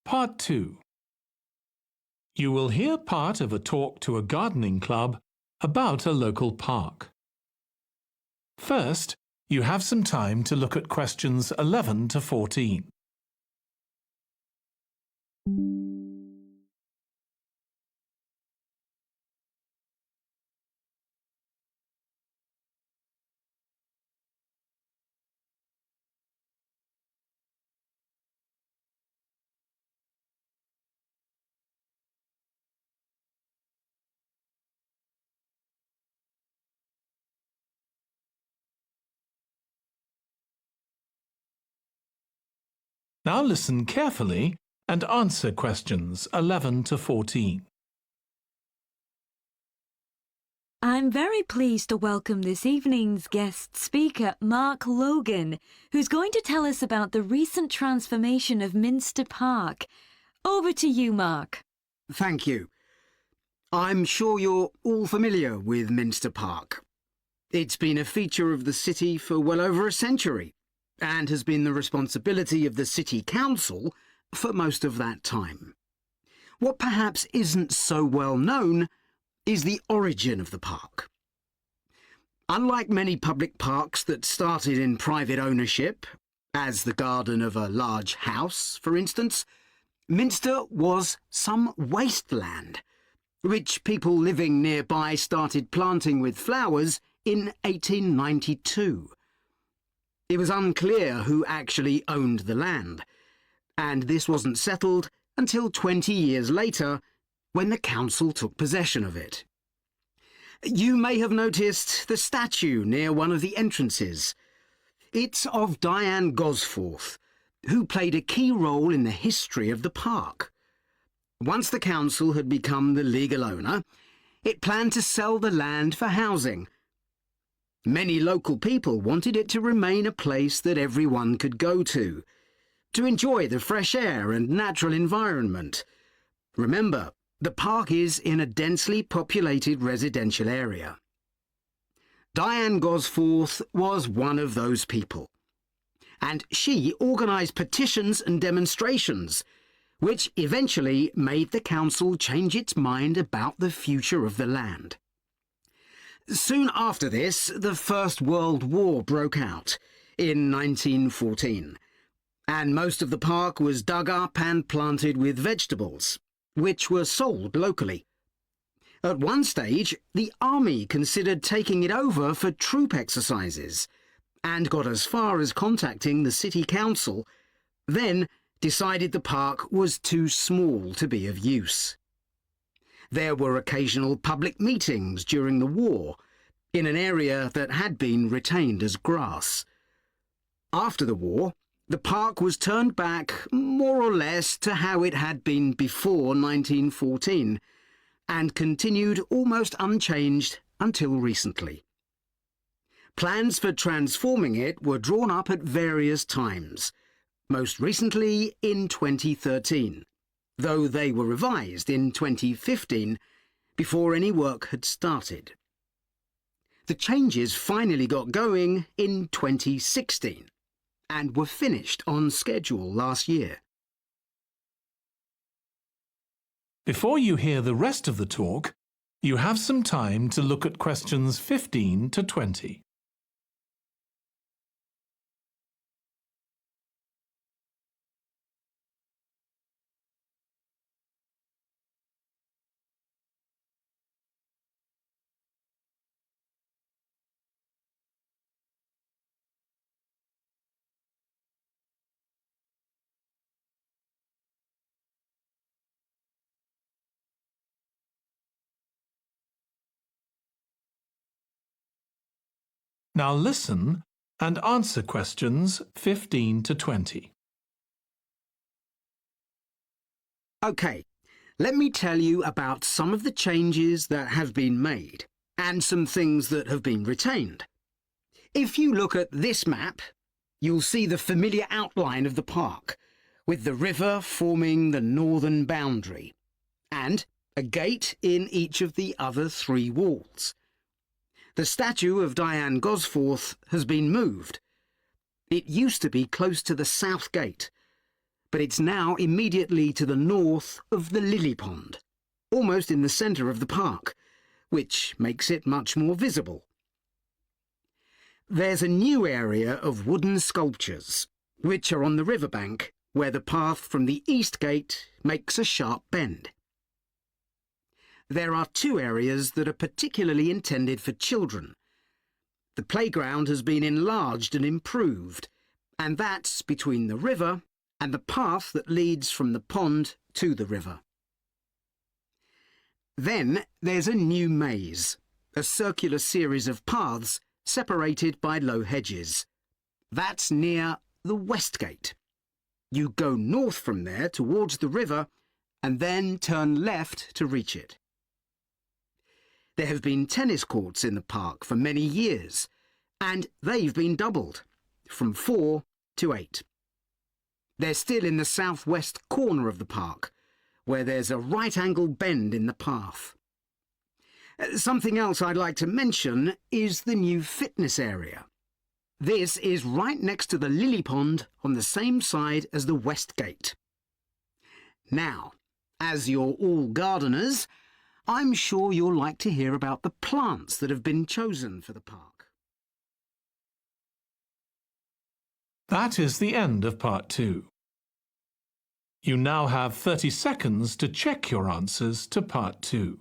Part 2. You will hear part of a talk to a gardening club about a local park. First, you have some time to look at questions 11 to 14. Now listen carefully and answer questions 11 to 14. I'm very pleased to welcome this evening's guest speaker, Mark Logan, who's going to tell us about the recent transformation of Minster Park. Over to you, Mark. Thank you. I'm sure you're all familiar with Minster Park. It's been a feature of the city for well over a century and has been the responsibility of the City Council for most of that time. What perhaps isn't so well known is the origin of the park. Unlike many public parks that started in private ownership, as the garden of a large house, for instance, Minster was some wasteland, which people living nearby started planting with flowers in 1892. It was unclear who actually owned the land, and this wasn't settled until 20 years later, when the council took possession of it. You may have noticed the statue near one of the entrances. It's of Diane Gosforth, who played a key role in the history of the park. Once the council had become the legal owner, it planned to sell the land for housing. Many local people wanted it to remain a place that everyone could go to enjoy the fresh air and natural environment. Remember, the park is in a densely populated residential area. Diane Gosforth was one of those people, and she organised petitions and demonstrations, which eventually made the council change its mind about the future of the land. Soon after this, the First World War broke out in 1914, and most of the park was dug up and planted with vegetables, which were sold locally. At one stage, the army considered taking it over for troop exercises and got as far as contacting the city council, then decided the park was too small to be of use. There were occasional public meetings during the war in an area that had been retained as grass. After the war, the park was turned back more or less to how it had been before 1914 and continued almost unchanged until recently. Plans for transforming it were drawn up at various times, most recently in 2013, though they were revised in 2015 before any work had started. The changes finally got going in 2016 and were finished on schedule last year. Before you hear the rest of the talk, you have some time to look at questions 15 to 20. Now listen and answer questions 15 to 20. OK, let me tell you about some of the changes that have been made and some things that have been retained. If you look at this map, you'll see the familiar outline of the park, with the river forming the northern boundary, and a gate in each of the other three walls. The statue of Diane Gosforth has been moved. It used to be close to the south gate, but it's now immediately to the north of the lily pond, almost in the centre of the park, which makes it much more visible. There's a new area of wooden sculptures, which are on the riverbank, where the path from the east gate makes a sharp bend. There are two areas that are particularly intended for children. The playground has been enlarged and improved, and that's between the river and the path that leads from the pond to the river. Then there's a new maze, a circular series of paths separated by low hedges. That's near the west gate. You go north from there towards the river and then turn left to reach it. There have been tennis courts in the park for many years, and they've been doubled, from 4 to 8. They're still in the southwest corner of the park, where there's a right-angle bend in the path. Something else I'd like to mention is the new fitness area. This is right next to the lily pond on the same side as the west gate. Now, as you're all gardeners, I'm sure you'll like to hear about the plants that have been chosen for the park. That is the end of part 2. You now have 30 seconds to check your answers to part 2.